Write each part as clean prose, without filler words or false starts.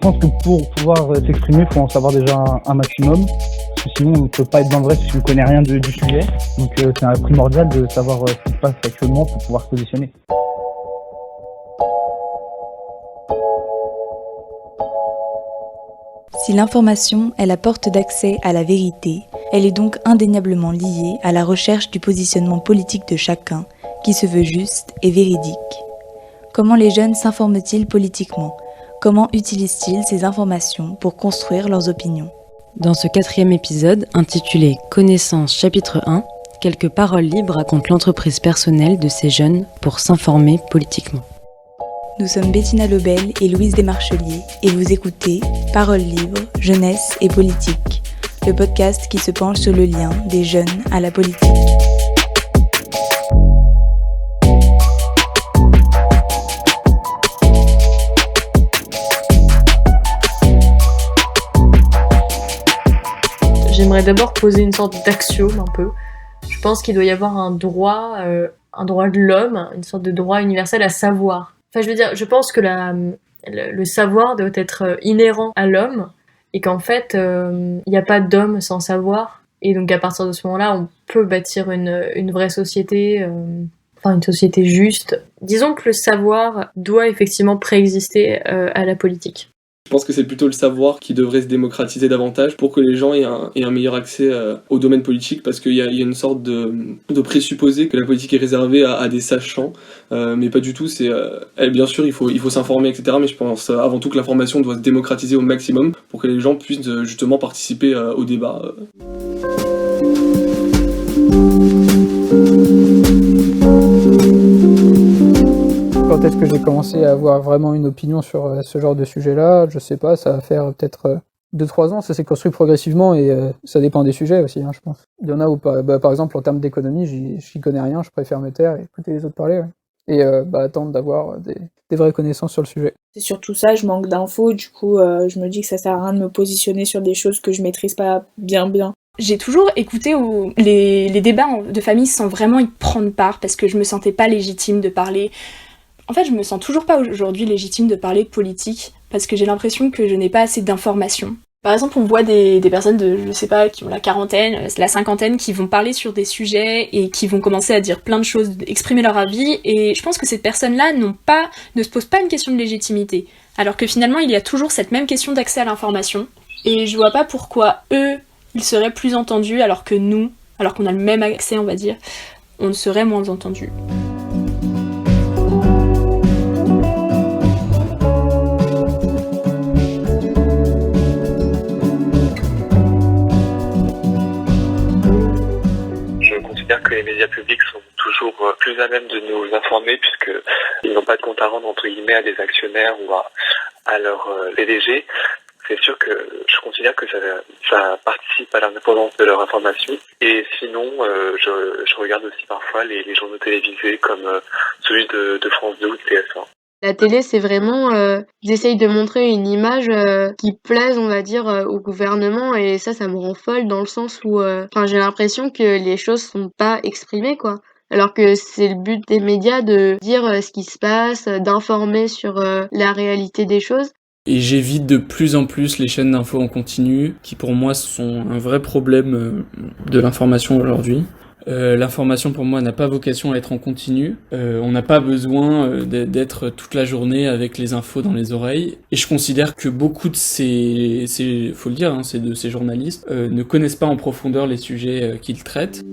pense que pour pouvoir s'exprimer, il faut en savoir déjà un maximum. Parce que sinon, on ne peut pas être dans le vrai si on ne connaît rien du sujet. Donc c'est primordial de savoir ce qui se passe actuellement pour pouvoir se positionner. Si l'information est la porte d'accès à la vérité, elle est donc indéniablement liée à la recherche du positionnement politique de chacun, qui se veut juste et véridique. Comment les jeunes s'informent-ils politiquement ? Comment utilisent-ils ces informations pour construire leurs opinions ? Dans ce 4e épisode, intitulé « Connaissance chapitre 1 », quelques paroles libres racontent l'entreprise personnelle de ces jeunes pour s'informer politiquement. Nous sommes Bettina Lobel et Louise Desmarcheliers et vous écoutez Paroles libres, jeunesse et politique, le podcast qui se penche sur le lien des jeunes à la politique. J'aimerais d'abord poser une sorte d'axiome un peu. Je pense qu'il doit y avoir un droit de l'homme, une sorte de droit universel à savoir. Enfin, je veux dire, je pense que le savoir doit être inhérent à l'homme et qu'en fait, il n'y a pas d'homme sans savoir. Et donc, à partir de ce moment-là, on peut bâtir une vraie société, une société juste. Disons que le savoir doit effectivement préexister à la politique. Je pense que c'est plutôt le savoir qui devrait se démocratiser davantage pour que les gens aient un meilleur accès au domaine politique, parce qu'il y a une sorte de présupposé que la politique est réservée à des sachants, mais pas du tout. Bien sûr, il faut s'informer, etc. Mais je pense avant tout que l'information doit se démocratiser au maximum pour que les gens puissent justement participer au débat. Quand est-ce que j'ai commencé à avoir vraiment une opinion sur ce genre de sujet-là ? Je sais pas, ça va faire peut-être 2-3 ans, ça s'est construit progressivement et ça dépend des sujets aussi, je pense. Il y en a où, par exemple, en termes d'économie, j'y connais rien, je préfère me taire et écouter les autres parler, ouais. Et attendre d'avoir des vraies connaisses sur le sujet. C'est surtout ça, je manque d'infos, du coup je me dis que ça sert à rien de me positionner sur des choses que je maîtrise pas bien. J'ai toujours écouté les débats de famille sans vraiment y prendre part parce que je me sentais pas légitime de parler. En fait, je me sens toujours pas aujourd'hui légitime de parler politique parce que j'ai l'impression que je n'ai pas assez d'informations. Par exemple, on voit des personnes qui ont la quarantaine, la cinquantaine, qui vont parler sur des sujets et qui vont commencer à dire plein de choses, exprimer leur avis, et je pense que ces personnes-là ne se posent pas une question de légitimité. Alors que finalement, il y a toujours cette même question d'accès à l'information, et je vois pas pourquoi eux, ils seraient plus entendus alors que nous, alors qu'on a le même accès, on va dire, on serait moins entendus. Que les médias publics sont toujours plus à même de nous informer puisqu'ils n'ont pas de compte à rendre entre guillemets à des actionnaires ou à leur PDG. C'est sûr que je considère que ça participe à l'indépendance de leur information. Et sinon, je regarde aussi parfois les journaux télévisés comme celui de France 2 ou de TF1. La télé, c'est vraiment, ils essayent de montrer une image qui plaise, on va dire, au gouvernement, et ça me rend folle dans le sens où, j'ai l'impression que les choses sont pas exprimées, quoi. Alors que c'est le but des médias de dire ce qui se passe, d'informer sur la réalité des choses. Et j'évite de plus en plus les chaînes d'infos en continu, qui pour moi sont un vrai problème de l'information aujourd'hui. L'information pour moi n'a pas vocation à être en continu. On n'a pas besoin d'être toute la journée avec les infos dans les oreilles. Et je considère que beaucoup de faut le dire, de ces journalistes ne connaissent pas en profondeur les sujets qu'ils traitent.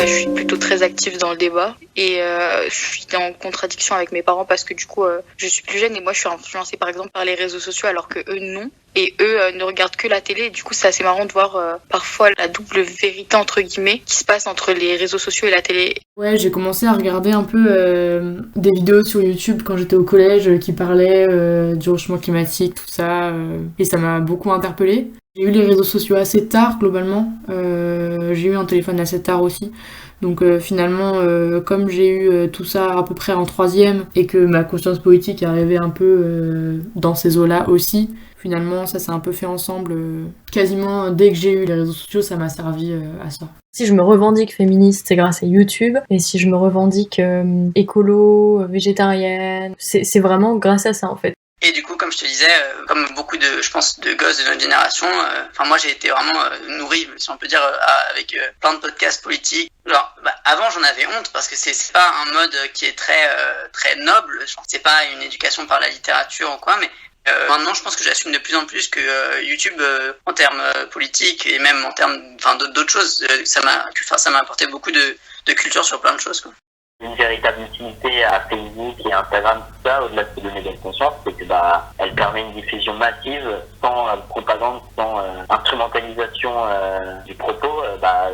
Je suis plutôt très active dans le débat et je suis en contradiction avec mes parents parce que du coup je suis plus jeune et moi je suis influencée par exemple par les réseaux sociaux alors que eux non, et eux ne regardent que la télé, et du coup c'est assez marrant de voir parfois la double vérité entre guillemets qui se passe entre les réseaux sociaux et la télé. Ouais, j'ai commencé à regarder un peu des vidéos sur YouTube quand j'étais au collège qui parlaient du réchauffement climatique, tout ça, et ça m'a beaucoup interpellée. J'ai eu les réseaux sociaux assez tard globalement, j'ai eu un téléphone assez tard aussi, Donc finalement, comme j'ai eu tout ça à peu près en 3e et que ma conscience politique est arrivée un peu dans ces eaux-là aussi, finalement ça s'est un peu fait ensemble. Quasiment dès que j'ai eu les réseaux sociaux, ça m'a servi à ça. Si je me revendique féministe, c'est grâce à YouTube. Et si je me revendique écolo, végétarienne, c'est vraiment grâce à ça en fait. Et du coup, comme je te disais, comme beaucoup de, je pense, de gosses de notre génération, moi j'ai été vraiment nourri, si on peut dire, avec plein de podcasts politiques. Genre, avant j'en avais honte parce que c'est pas un mode qui est très noble. C'est pas une éducation par la littérature ou quoi, mais maintenant je pense que j'assume de plus en plus que YouTube, en termes politiques et même en termes, d'autres choses, ça m'a apporté beaucoup de culture sur plein de choses, quoi. Une véritable utilité à Facebook et Instagram, tout ça, au-delà de se donner de la conscience, c'est que elle permet une diffusion massive, sans propagande, sans instrumentalisation du propos.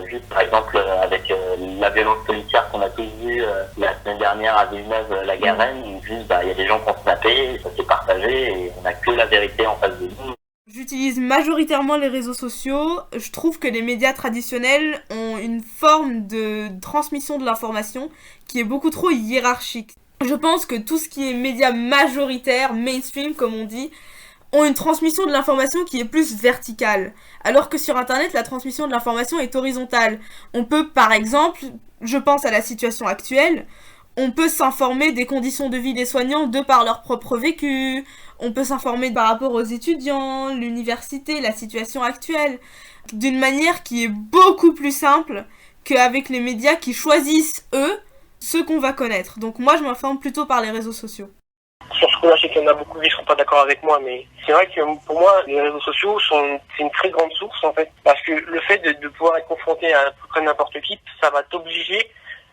Juste par exemple avec la violence policière qu'on a tous vue la semaine dernière à Villeneuve-la-Garenne, où juste il y a des gens qui ont snappé, ça s'est partagé et on n'a que la vérité en face de nous. J'utilise majoritairement les réseaux sociaux. Je trouve que les médias traditionnels ont une forme de transmission de l'information qui est beaucoup trop hiérarchique. Je pense que tout ce qui est médias majoritaires, mainstream comme on dit, ont une transmission de l'information qui est plus verticale. Alors que sur Internet, la transmission de l'information est horizontale. On peut par exemple, je pense à la situation actuelle, on peut s'informer des conditions de vie des soignants de par leur propre vécu. On peut s'informer par rapport aux étudiants, l'université, la situation actuelle, d'une manière qui est beaucoup plus simple qu'avec les médias qui choisissent, eux, ceux qu'on va connaître. Donc moi, je m'informe plutôt par les réseaux sociaux. Sur ce coup-là, je sais qu'il y en a beaucoup qui ne seront pas d'accord avec moi, mais c'est vrai que pour moi, les réseaux sociaux c'est une très grande source, en fait. Parce que le fait de pouvoir être confronté à peu près n'importe qui, ça va t'obliger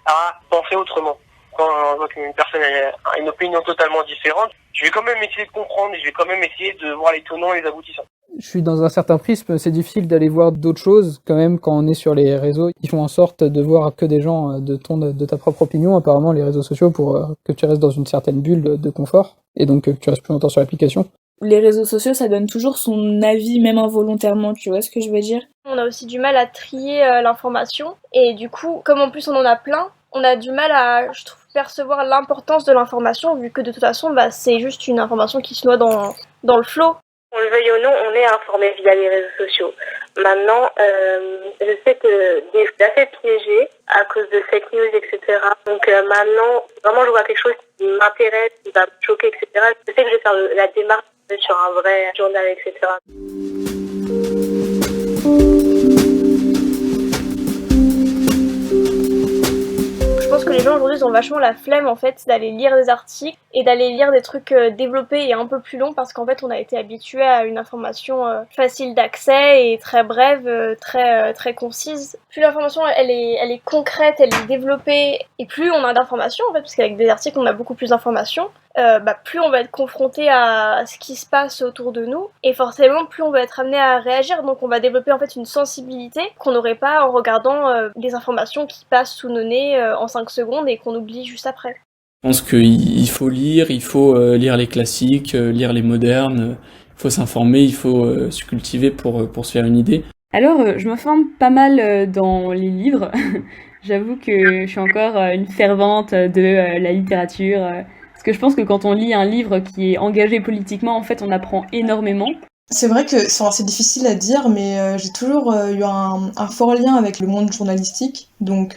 à penser autrement. Quand on voit qu'une personne a une opinion totalement différente, je vais quand même essayer de comprendre et je vais quand même essayer de voir les tenants et les aboutissants. Je suis dans un certain prisme, c'est difficile d'aller voir d'autres choses quand même quand on est sur les réseaux. Ils font en sorte de voir que des gens de ta propre opinion, apparemment les réseaux sociaux, pour que tu restes dans une certaine bulle de confort et donc que tu restes plus longtemps sur l'application. Les réseaux sociaux, ça donne toujours son avis, même involontairement, tu vois ce que je veux dire ? On a aussi du mal à trier l'information et du coup, comme en plus on en a plein, on a du mal à, je trouve, percevoir l'importance de l'information, vu que de toute façon, c'est juste une information qui se noie dans le flot. On le veuille ou non, on est informé via les réseaux sociaux. Maintenant, je sais que c'est assez piégé à cause de fake news, etc. Donc maintenant, vraiment, je vois quelque chose qui m'intéresse, qui va me choquer, etc. Je sais que je vais faire la démarche sur un vrai journal, etc. Je pense que les gens aujourd'hui ont vachement la flemme en fait d'aller lire des articles et d'aller lire des trucs développés et un peu plus longs parce qu'en fait on a été habitué à une information facile d'accès et très brève, très concise. Plus l'information elle est concrète, elle est développée et plus on a d'informations en fait parce qu'avec des articles on a beaucoup plus d'informations. Plus on va être confronté à ce qui se passe autour de nous et forcément plus on va être amené à réagir, donc on va développer en fait une sensibilité qu'on n'aurait pas en regardant des informations qui passent sous nos nez en 5 secondes et qu'on oublie juste après. Je pense qu'il faut lire les classiques, lire les modernes, il faut s'informer, il faut se cultiver pour se faire une idée. Alors, je m'informe pas mal dans les livres. J'avoue que je suis encore une fervente de la littérature. Parce que je pense que quand on lit un livre qui est engagé politiquement, en fait, on apprend énormément. C'est vrai que c'est difficile à dire, mais j'ai toujours eu un fort lien avec le monde journalistique. Donc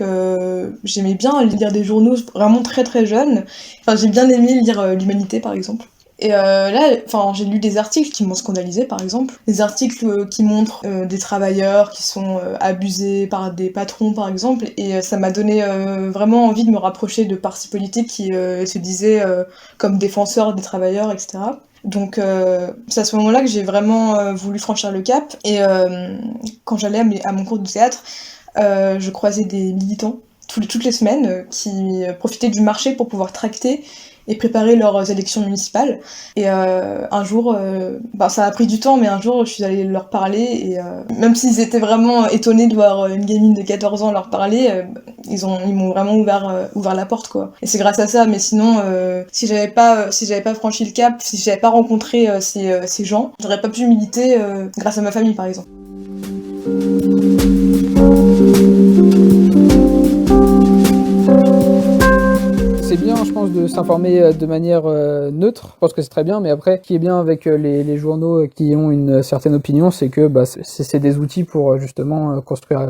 j'aimais bien lire des journaux vraiment très très jeunes. Enfin, j'ai bien aimé lire l'Humanité, par exemple. Et là, j'ai lu des articles qui m'ont scandalisé, par exemple. Des articles qui montrent des travailleurs qui sont abusés par des patrons, par exemple. Et ça m'a donné vraiment envie de me rapprocher de partis politiques qui se disaient comme défenseurs des travailleurs, etc. Donc c'est à ce moment-là que j'ai vraiment voulu franchir le cap. Et quand j'allais à mon cours de théâtre, je croisais des militants toutes les semaines qui profitaient du marché pour pouvoir tracter et préparer leurs élections municipales. Et un jour, ça a pris du temps, mais un jour je suis allée leur parler et même s'ils étaient vraiment étonnés de voir une gamine de 14 ans leur parler, ils m'ont vraiment ouvert la porte, quoi. Et c'est grâce à ça, mais sinon si j'avais pas franchi le cap, si j'avais pas rencontré ces gens, j'aurais pas pu militer grâce à ma famille, par exemple. C'est bien, je pense, de s'informer de manière neutre. Je pense que c'est très bien, mais après, ce qui est bien avec les journaux qui ont une certaine opinion, c'est que c'est des outils pour justement construire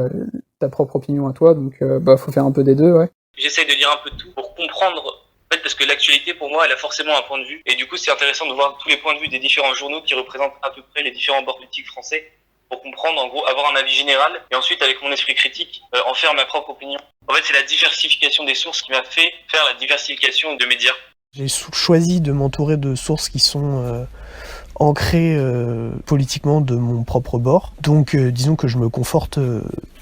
ta propre opinion à toi. Donc, faut faire un peu des deux, ouais. J'essaye de lire un peu de tout pour comprendre, en fait, parce que l'actualité, pour moi, elle a forcément un point de vue. Et du coup, c'est intéressant de voir tous les points de vue des différents journaux qui représentent à peu près les différents bords politiques français pour comprendre, en gros, avoir un avis général. Et ensuite, avec mon esprit critique, en faire ma propre opinion. En fait, c'est la diversification des sources qui m'a fait faire la diversification de médias. J'ai choisi de m'entourer de sources qui sont ancrées politiquement de mon propre bord. Donc, disons que je me conforte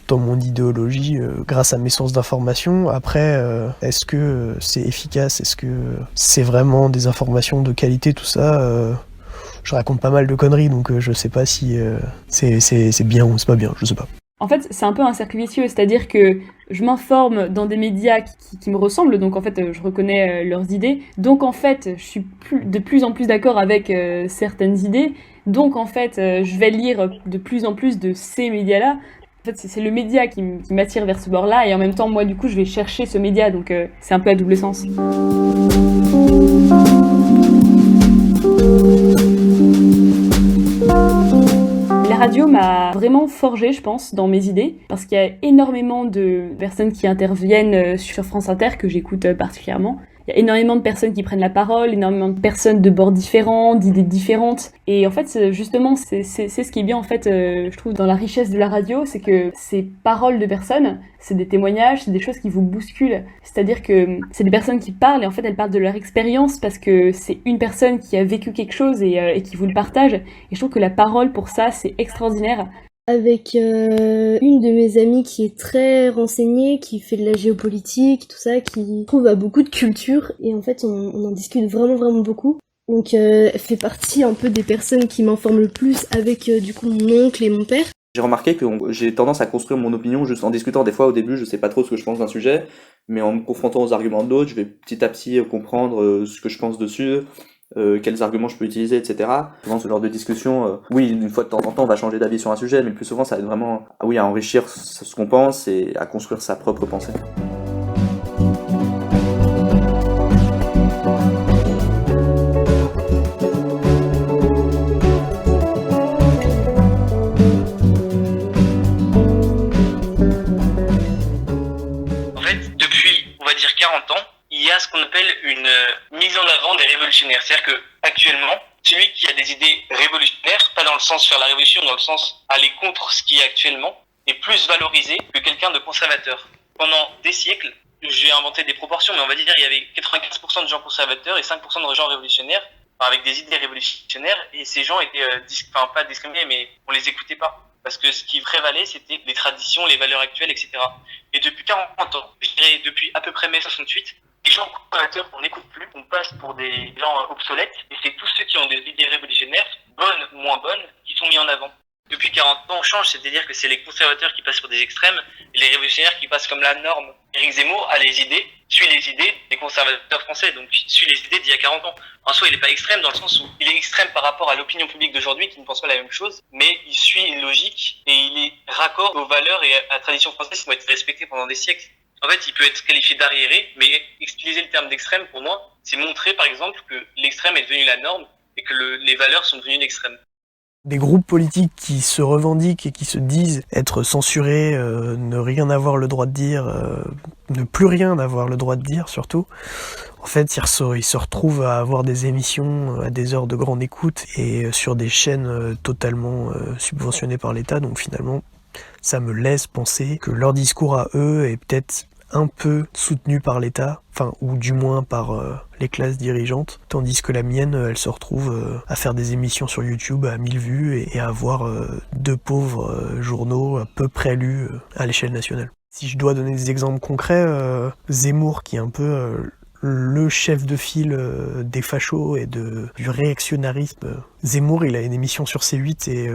dans mon idéologie grâce à mes sources d'information. Après, est-ce que c'est efficace? Est-ce que c'est vraiment des informations de qualité? Tout ça, je raconte pas mal de conneries, donc je sais pas si c'est bien ou c'est pas bien, je sais pas. En fait, c'est un peu un cercle vicieux, c'est-à-dire que je m'informe dans des médias qui me ressemblent, donc en fait, je reconnais leurs idées. Donc en fait, je suis de plus en plus d'accord avec certaines idées. Donc en fait, je vais lire de plus en plus de ces médias-là. En fait, c'est le média qui m'attire vers ce bord-là, et en même temps, moi, du coup, je vais chercher ce média, donc c'est un peu à double sens. La radio m'a vraiment forgée, je pense, dans mes idées, parce qu'il y a énormément de personnes qui interviennent sur France Inter, que j'écoute particulièrement. Il y a énormément de personnes qui prennent la parole, énormément de personnes de bords différents, d'idées différentes. Et en fait, justement, c'est ce qui est bien, en fait, je trouve, dans la richesse de la radio, c'est que ces paroles de personnes, c'est des témoignages, c'est des choses qui vous bousculent. C'est-à-dire que c'est des personnes qui parlent, et en fait, elles parlent de leur expérience parce que c'est une personne qui a vécu quelque chose et qui vous le partage. Et je trouve que la parole, pour ça, c'est extraordinaire. Avec une de mes amies qui est très renseignée, qui fait de la géopolitique, tout ça, qui trouve à beaucoup de culture, et en fait on en discute vraiment beaucoup. Donc elle fait partie un peu des personnes qui m'informent le plus avec du coup mon oncle et mon père. J'ai remarqué que j'ai tendance à construire mon opinion juste en discutant. Des fois au début je sais pas trop ce que je pense d'un sujet, mais en me confrontant aux arguments d'autres, je vais petit à petit comprendre ce que je pense dessus. Quels arguments je peux utiliser, etc. Souvent ce genre de discussion, oui, une fois de temps en temps on va changer d'avis sur un sujet, mais le plus souvent ça aide vraiment à enrichir ce qu'on pense et à construire sa propre pensée. En fait, depuis, on va dire 40 ans, il y a ce qu'on appelle une mise en avant des révolutionnaires. C'est-à-dire que actuellement, celui qui a des idées révolutionnaires, pas dans le sens faire la révolution, dans le sens aller contre ce qui est actuellement, est plus valorisé que quelqu'un de conservateur. Pendant des siècles, j'ai inventé des proportions, mais on va dire qu'il y avait 95% de gens conservateurs et 5% de gens révolutionnaires, avec des idées révolutionnaires, et ces gens étaient, pas discriminés, mais on les écoutait pas. Parce que ce qui prévalait, c'était les traditions, les valeurs actuelles, etc. Et depuis 40 ans, je dirais depuis à peu près mai 68, les gens conservateurs, on n'écoute plus, on passe pour des gens obsolètes, et c'est tous ceux qui ont des idées révolutionnaires, bonnes ou moins bonnes, qui sont mis en avant. Depuis 40 ans, on change, c'est-à-dire que c'est les conservateurs qui passent pour des extrêmes, et les révolutionnaires qui passent comme la norme. Éric Zemmour a les idées, suit les idées des conservateurs français, donc suit les idées d'il y a 40 ans. En soi, il n'est pas extrême dans le sens où il est extrême par rapport à l'opinion publique d'aujourd'hui qui ne pense pas la même chose, mais il suit une logique, et il est raccord aux valeurs et à la tradition française qui vont être respectées pendant des siècles. En fait, il peut être qualifié d'arriéré, mais utiliser le terme d'extrême, pour moi, c'est montrer, par exemple, que l'extrême est devenu la norme et que les valeurs sont devenues l'extrême. Des groupes politiques qui se revendiquent et qui se disent être censurés, ne rien avoir le droit de dire, ne plus rien avoir le droit de dire surtout, en fait ils se retrouvent à avoir des émissions à des heures de grande écoute et sur des chaînes totalement subventionnées par l'État, donc finalement ça me laisse penser que leur discours à eux est peut-être un peu soutenu par l'État, ou du moins par les classes dirigeantes, tandis que la mienne, elle se retrouve à faire des émissions sur YouTube à 1000 vues et à avoir deux pauvres journaux à peu près lus à l'échelle nationale. Si je dois donner des exemples concrets, Zemmour, qui est un peu le chef de file des fachos et du réactionnarisme Zemmour, il a une émission sur C8 et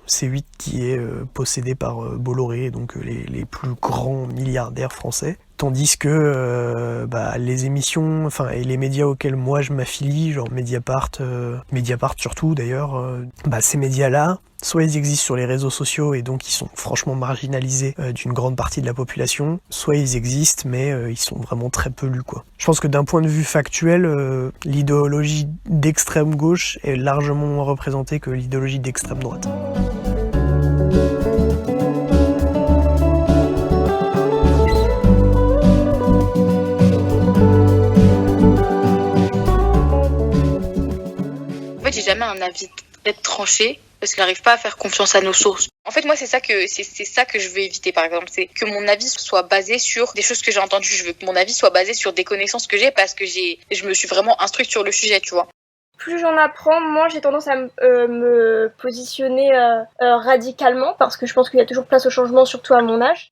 C8 qui est possédé par Bolloré, donc les plus grands milliardaires français. Tandis que les émissions, et les médias auxquels moi je m'affilie, genre Mediapart surtout d'ailleurs, ces médias-là, soit ils existent sur les réseaux sociaux et donc ils sont franchement marginalisés d'une grande partie de la population, soit ils existent mais ils sont vraiment très peu lus, quoi. Je pense que d'un point de vue factuel, l'idéologie d'extrême gauche est largement moins représentée que l'idéologie d'extrême droite. J'ai jamais un avis très tranché parce que j'arrive pas à faire confiance à nos sources. En fait, moi, c'est ça que je veux éviter, par exemple. C'est que mon avis soit basé sur des choses que j'ai entendues. Je veux que mon avis soit basé sur des connaissances que j'ai parce que je me suis vraiment instruite sur le sujet, tu vois. Plus j'en apprends, moins j'ai tendance à me positionner radicalement parce que je pense qu'il y a toujours place au changement, surtout à mon âge.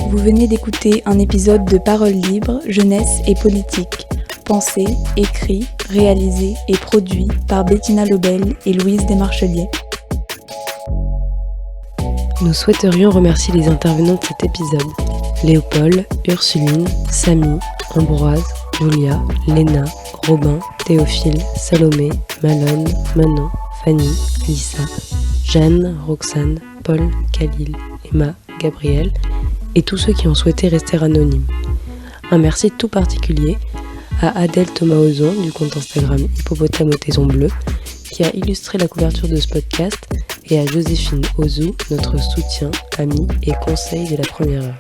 Vous venez d'écouter un épisode de Paroles libres, jeunesse et politique, pensé, écrit, réalisé et produit par Bettina Lobel et Louise Desmarcheliers. Nous souhaiterions remercier les intervenants de cet épisode. Léopold, Ursuline, Samy, Ambroise, Julia, Léna, Robin, Théophile, Salomé, Malone, Manon, Fanny, Lisa, Jeanne, Roxane, Paul, Khalil, Emma, Gabriel et tous ceux qui ont souhaité rester anonymes. Un merci tout particulier à Adèle Thomas-Ozon du compte Instagram Hippopotame au Taison Bleu qui a illustré la couverture de ce podcast et à Joséphine Ozou, notre soutien, amie et conseil de la première heure.